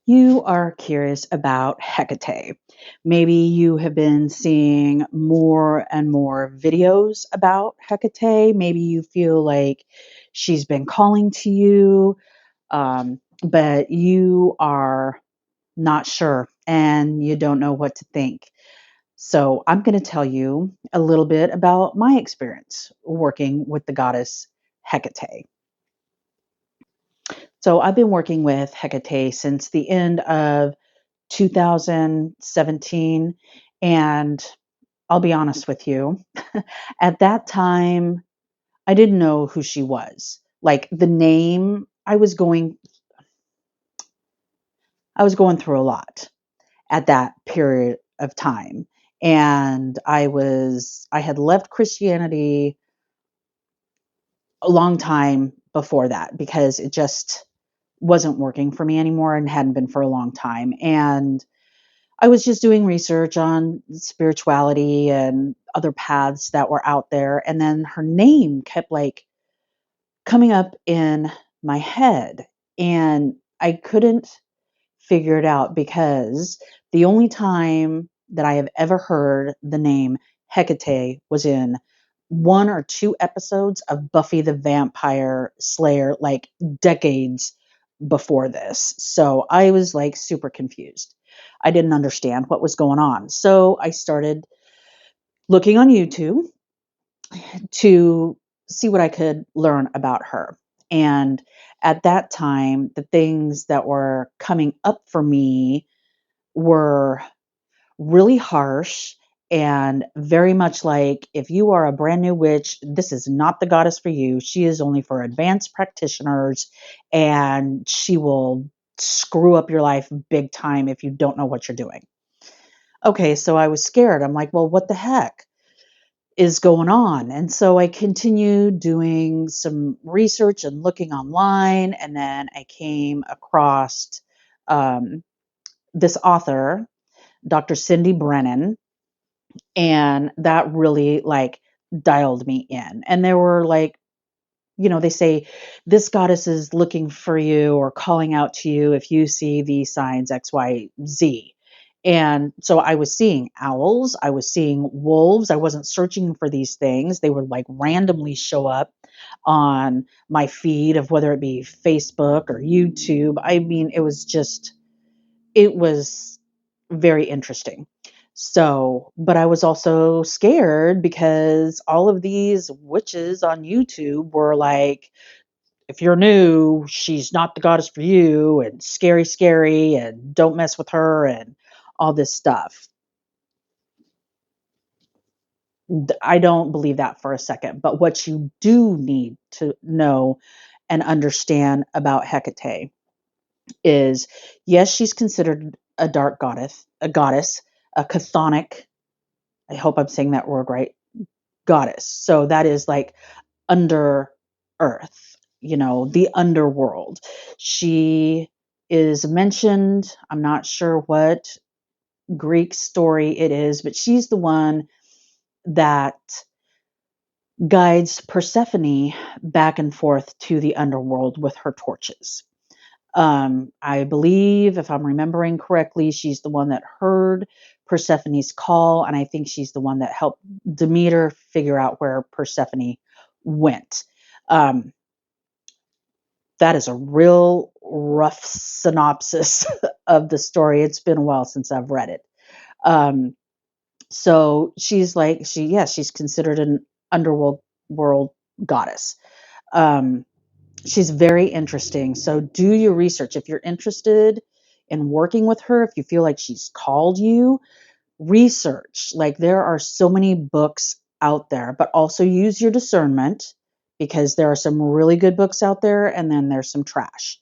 You are curious about Hecate. Maybe you have been seeing more and more videos about Hecate. Maybe you feel like she's been calling to you, but you are not sure and you don't know what to think. So, I'm going to tell you a little bit about my experience working with the goddess Hecate. So, I've been working with Hecate since the end of 2017. And I'll be honest with you, at that time, I didn't know who she was. Like the name, I was going through a lot at that period of time. And I had left Christianity a long time before that because it just wasn't working for me anymore and hadn't been for a long time. And I was just doing research on spirituality and other paths that were out there. And then her name kept like coming up in my head. And I couldn't figure it out because the only time that I have ever heard the name Hecate was in one or two episodes of Buffy the Vampire Slayer, like decades before this. So I was like super confused. I didn't understand what was going on. So I started looking on YouTube to see what I could learn about her. And at that time, the things that were coming up for me were really harsh and very much like if you are a brand new witch, this is not the goddess for you. She is only for advanced practitioners and she will screw up your life big time if you don't know what you're doing. Okay, so I was scared. I'm like, well, what the heck is going on? And so I continued doing some research and looking online. And then I came across um, this author, Dr. Cindy Brennan, and that really like dialed me in. And there were like, they say this goddess is looking for you or calling out to you if you see these signs XYZ. And so I was seeing owls, I was seeing wolves. I wasn't searching for these things. They would like randomly show up on my feed of whether it be Facebook or YouTube. I mean, it was very interesting. So, but I was also scared because all of these witches on YouTube were like, if you're new, she's not the goddess for you, and scary, scary, and don't mess with her, and all this stuff. I don't believe that for a second. But what you do need to know and understand about Hecate is yes, she's considered a dark goddess, a chthonic, I hope I'm saying that word right, goddess. So that is like under earth, the underworld. She is mentioned, I'm not sure what Greek story it is, but she's the one that guides Persephone back and forth to the underworld with her torches. I believe, if I'm remembering correctly, she's the one that heard Persephone's call, and I think she's the one that helped Demeter figure out where Persephone went. Um, that is a real rough synopsis of the story. It's been a while since I've read it. Um, so she's considered an underworld world goddess. Um, She's very interesting. So do your research. If you're interested in working with her, if you feel like she's called you, research. Like there are so many books out there, but also use your discernment because there are some really good books out there and then there's some trash,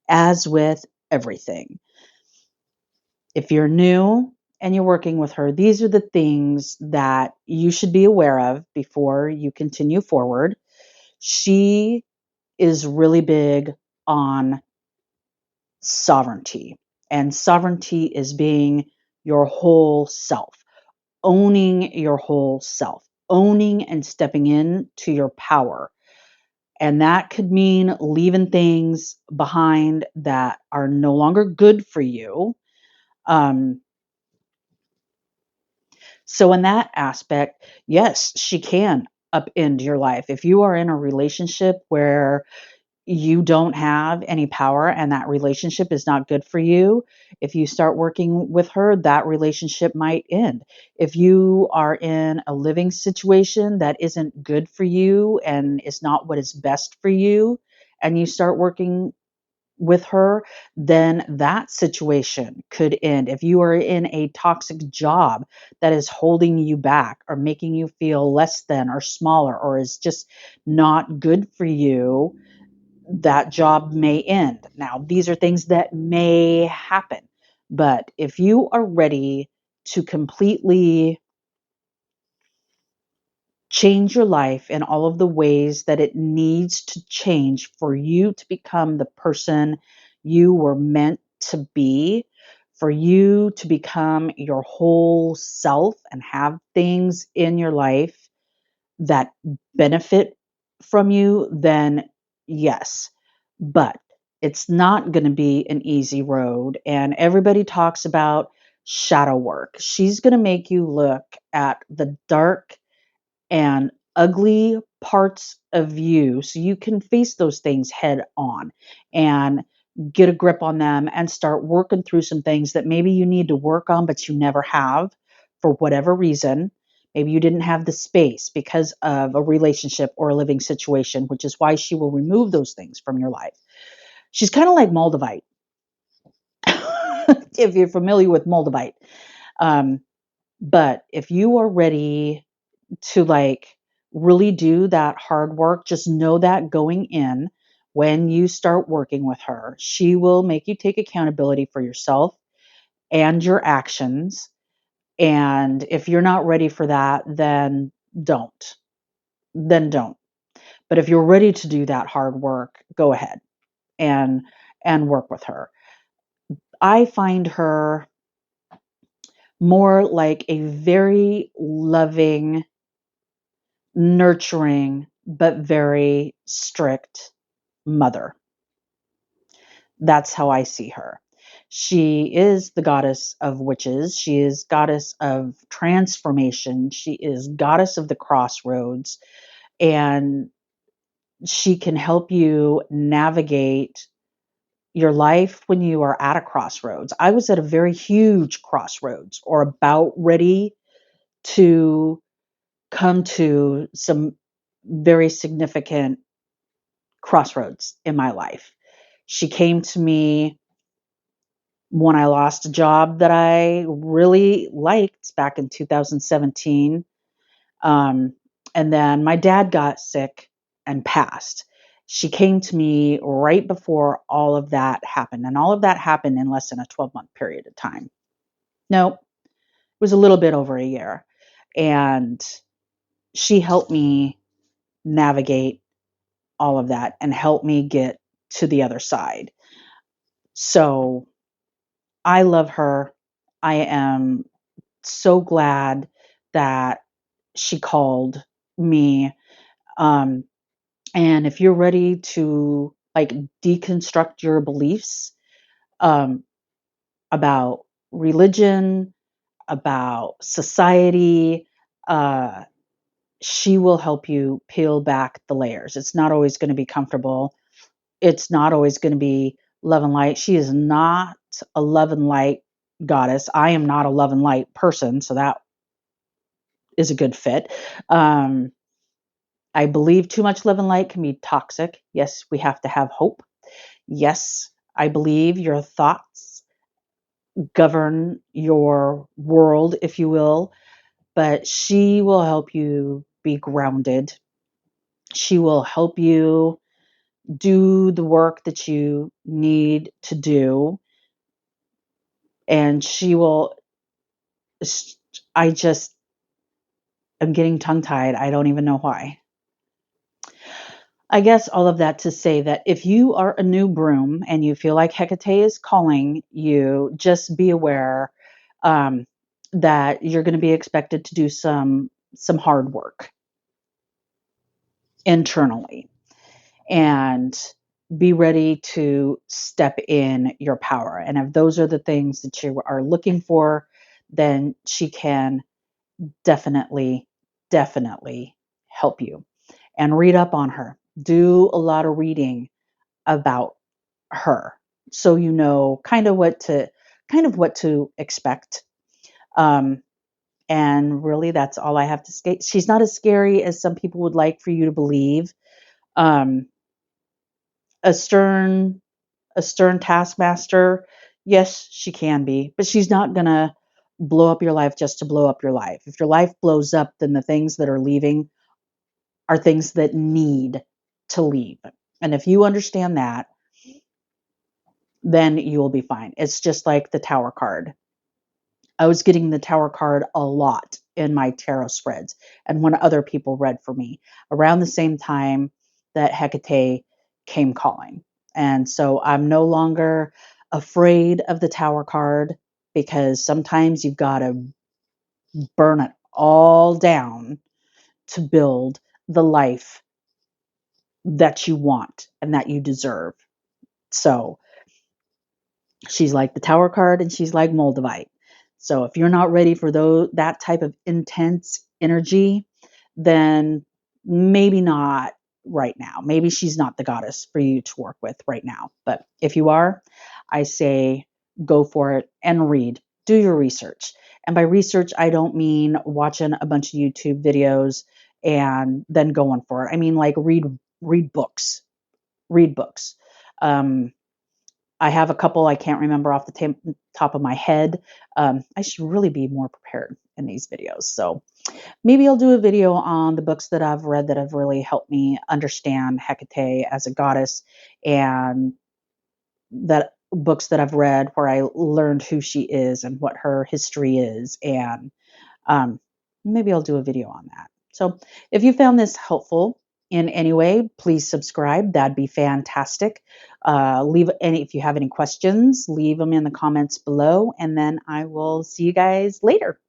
as with everything. If you're new and you're working with her, these are the things that you should be aware of before you continue forward. She is really big on sovereignty. And sovereignty is being your whole self, owning your whole self, owning and stepping in to your power. And that could mean leaving things behind that are no longer good for you. Um, so, in that aspect, yes, she can upend your life. If you are in a relationship where you don't have any power and that relationship is not good for you, if you start working with her, that relationship might end. If you are in a living situation that isn't good for you and is not what is best for you, and you start working with her, then that situation could end. If you are in a toxic job that is holding you back or making you feel less than or smaller or is just not good for you, that job may end. Now, these are things that may happen, but if you are ready to completely change your life in all of the ways that it needs to change for you to become the person you were meant to be, for you to become your whole self and have things in your life that benefit from you, then yes. But it's not going to be an easy road. And everybody talks about shadow work. She's going to make you look at the dark and ugly parts of you so you can face those things head on and get a grip on them and start working through some things that maybe you need to work on but you never have for whatever reason. Maybe you didn't have the space because of a relationship or a living situation, which is why she will remove those things from your life. She's kind of like Moldavite. If you're familiar with Moldavite. um, but if you are ready to like really do that hard work, just know that going in, when you start working with her, she will make you take accountability for yourself and your actions. And if you're not ready for that, then don't. Then don't. But if you're ready to do that hard work, go ahead and work with her. I find her more like a very loving, nurturing, but very strict mother. That's how I see her. She is the goddess of witches. She is goddess of transformation. She is goddess of the crossroads. And she can help you navigate your life when you are at a crossroads. I was at a very huge crossroads or about ready to come to some very significant crossroads in my life. She came to me when I lost a job that I really liked back in 2017. Um, and then my dad got sick and passed. She came to me right before all of that happened. And all of that happened in less than a 12-month period of time. No, it was a little bit over a year. And she helped me navigate all of that and help me get to the other side. So I love her. I am so glad that she called me. Um, and if you're ready to like deconstruct your beliefs um, about religion, about society, uh, she will help you peel back the layers. It's not always going to be comfortable. It's not always going to be love and light. She is not a love and light goddess. I am not a love and light person, so that is a good fit. Um, I believe too much love and light can be toxic. Yes, we have to have hope. Yes, I believe your thoughts govern your world, if you will, but she will help you be grounded. She will help you do the work that you need to do. And she will, I just am getting tongue tied. I don't even know why. I guess all of that to say that if you are a new broom and you feel like Hekate is calling you, just be aware um, that you're going to be expected to do some hard work internally. and be ready to step in your power. And if those are the things that you are looking for, then she can definitely, definitely help you. And read up on her. Do a lot of reading about her so you know what to expect. Um, and really, that's all I have to say. She's not as scary as some people would like for you to believe. Um, a stern a stern taskmaster, yes, she can be, but she's not gonna blow up your life just to blow up your life. If your life blows up, then the things that are leaving are things that need to leave. And if you understand that, then you will be fine. It's just like the Tower card. I was getting the Tower card a lot in my tarot spreads, and when other people read for me around the same time that Hekate came calling. And so I'm no longer afraid of the Tower card, because sometimes you've got to burn it all down to build the life that you want and that you deserve. So she's like the Tower card, and she's like Moldavite. So if you're not ready for that type of intense energy, then maybe not right now. Maybe she's not the goddess for you to work with right now. But if you are, I say go for it and read. Do your research. And by research, I don't mean watching a bunch of YouTube videos and then going for it. I mean, like, read books. Read books. Um, I have a couple I can't remember off the top of my head. I should really be more prepared in these videos. So maybe I'll do a video on the books that I've read that have really helped me understand Hecate as a goddess, and that books that I've read where I learned who she is and what her history is, and um, maybe I'll do a video on that. So if you found this helpful in any way, please subscribe. That'd be fantastic. If you have any questions, leave them in the comments below, and then I will see you guys later.